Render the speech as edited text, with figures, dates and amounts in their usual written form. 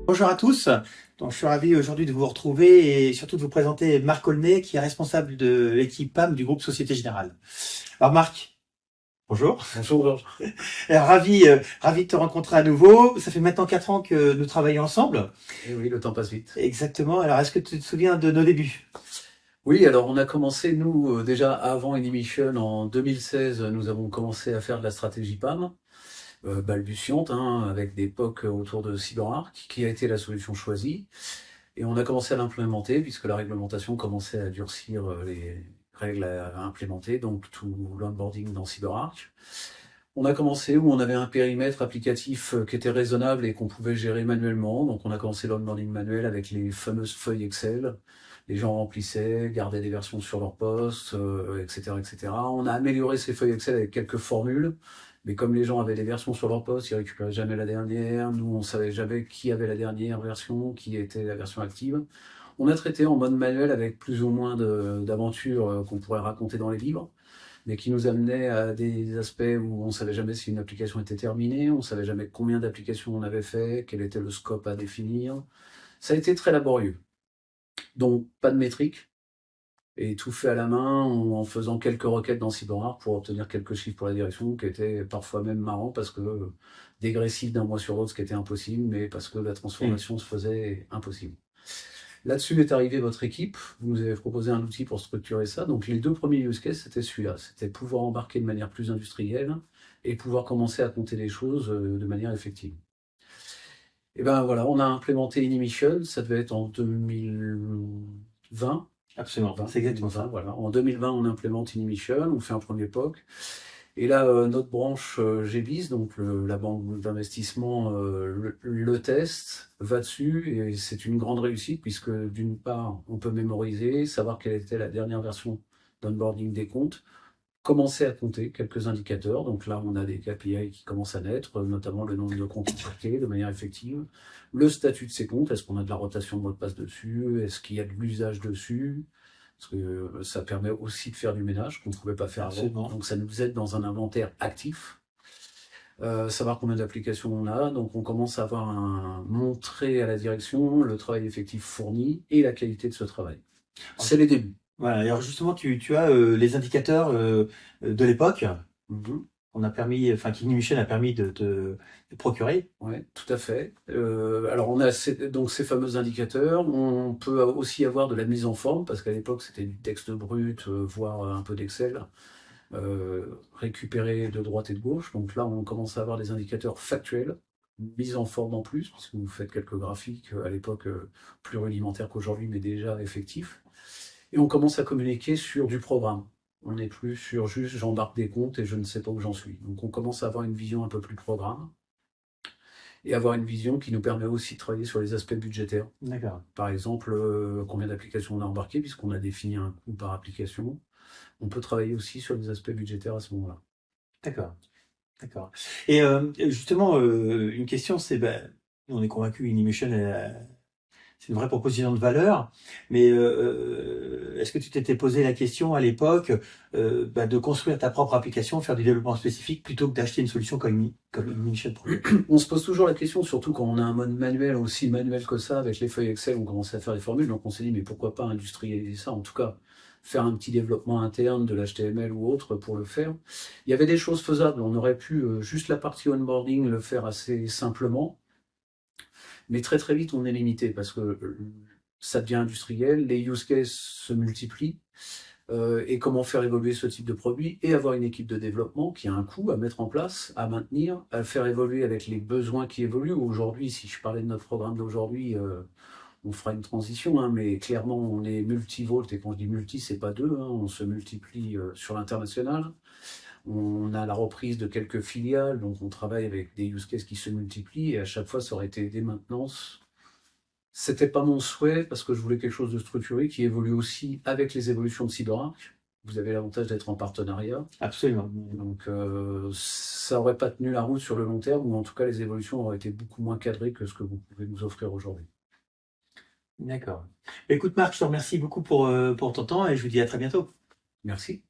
Bonjour à tous. Donc, je suis ravi aujourd'hui de vous retrouver et surtout de vous présenter Marc Aulnay, qui est responsable de l'équipe PAM du groupe Société Générale. Alors Marc, bonjour. Bonjour Georges. Alors, ravi de te rencontrer à nouveau. Ça fait maintenant 4 ans que nous travaillons ensemble. Et oui, le temps passe vite. Exactement. Alors, est-ce que tu te souviens de nos débuts? Oui, alors on a commencé, nous, déjà avant Inimation, en 2016, nous avons commencé à faire de la stratégie PAM, balbutiante, avec des POC autour de CyberArk, qui a été la solution choisie. Et on a commencé à l'implémenter, puisque la réglementation commençait à durcir les règles à implémenter, donc tout l'onboarding dans CyberArk. On a commencé où on avait un périmètre applicatif qui était raisonnable et qu'on pouvait gérer manuellement. Donc on a commencé l'onboarding manuel avec les fameuses feuilles Excel. Les gens remplissaient, gardaient des versions sur leur poste, etc., etc. On a amélioré ces feuilles Excel avec quelques formules. Mais comme les gens avaient des versions sur leur poste, ils récupéraient jamais la dernière. Nous, on savait jamais qui avait la dernière version, qui était la version active. On a traité en mode manuel avec plus ou moins d'aventures qu'on pourrait raconter dans les livres, mais qui nous amenait à des aspects où on savait jamais si une application était terminée, on savait jamais combien d'applications on avait fait, quel était le scope à définir. Ça a été très laborieux. Donc, pas de métrique, et tout fait à la main, en faisant quelques requêtes dans CyberArk pour obtenir quelques chiffres pour la direction, qui étaient parfois même marrants, parce que dégressif d'un mois sur l'autre, ce qui était impossible, mais parce que la transformation se faisait impossible. Là-dessus est arrivée votre équipe, vous nous avez proposé un outil pour structurer ça. Donc les deux premiers use cases, c'était celui-là. C'était pouvoir embarquer de manière plus industrielle et pouvoir commencer à compter les choses de manière effective. Et ben voilà, on a implémenté Inimation, ça devait être en 2020. Absolument, c'est exactement ça. Voilà. En 2020, on implémente Inimation, on fait un premier POC. Et là, notre branche GBIS, donc la banque d'investissement, le test, va dessus, et c'est une grande réussite, puisque d'une part, on peut mémoriser, savoir quelle était la dernière version d'onboarding des comptes, commencer à compter quelques indicateurs. Donc là, on a des KPI qui commencent à naître, notamment le nombre de comptes traqués de manière effective, le statut de ces comptes, est-ce qu'on a de la rotation de mot de passe dessus, est-ce qu'il y a de l'usage dessus, parce que ça permet aussi de faire du ménage qu'on ne pouvait pas faire avant. Donc ça nous aide dans un inventaire actif. Savoir combien d'applications on a, donc on commence à avoir montrer à la direction le travail effectif fourni et la qualité de ce travail. C'est les débuts. Voilà. Alors justement, tu as les indicateurs de l'époque. On a permis, enfin, qu'Ignition a permis de procurer. Oui, tout à fait. Alors on a donc ces fameux indicateurs. On peut aussi avoir de la mise en forme, parce qu'à l'époque c'était du texte brut, voire un peu d'Excel, récupéré de droite et de gauche. Donc là on commence à avoir des indicateurs factuels, mise en forme en plus, puisque vous faites quelques graphiques à l'époque plus rudimentaires qu'aujourd'hui, mais déjà effectifs. Et on commence à communiquer sur du programme. On n'est plus sur juste j'embarque des comptes et je ne sais pas où j'en suis. Donc on commence à avoir une vision un peu plus programme et avoir une vision qui nous permet aussi de travailler sur les aspects budgétaires. D'accord. Par exemple, combien d'applications on a embarquées, puisqu'on a défini un coût par application. On peut travailler aussi sur les aspects budgétaires à ce moment-là. D'accord. D'accord. Et justement, une question, c'est, on est convaincu Inimation, c'est une vraie proposition de valeur, mais est-ce que tu t'étais posé la question à l'époque de construire ta propre application, faire du développement spécifique, plutôt que d'acheter une solution comme Inimation Pro? On se pose toujours la question, surtout quand on a un mode manuel, aussi manuel que ça, avec les feuilles Excel, on commençait à faire des formules, donc on s'est dit, mais pourquoi pas industrialiser ça, en tout cas faire un petit développement interne de l'HTML ou autre pour le faire. Il y avait des choses faisables, on aurait pu juste la partie onboarding le faire assez simplement, mais très très vite on est limité, parce que ça devient industriel, les use cases se multiplient, et comment faire évoluer ce type de produit, et avoir une équipe de développement qui a un coût à mettre en place, à maintenir, à faire évoluer avec les besoins qui évoluent. Aujourd'hui, si je parlais de notre programme d'aujourd'hui, on fera une transition, mais clairement on est multivolt, et quand je dis multi, c'est pas deux, on se multiplie sur l'international. On a la reprise de quelques filiales, donc on travaille avec des use cases qui se multiplient, et à chaque fois ça aurait été des maintenances. C'était pas mon souhait, parce que je voulais quelque chose de structuré qui évolue aussi avec les évolutions de CyberArk. Vous avez l'avantage d'être en partenariat. Absolument. Donc ça aurait pas tenu la route sur le long terme, ou en tout cas les évolutions auraient été beaucoup moins cadrées que ce que vous pouvez nous offrir aujourd'hui. D'accord. Écoute Marc, je te remercie beaucoup pour ton temps et je vous dis à très bientôt. Merci.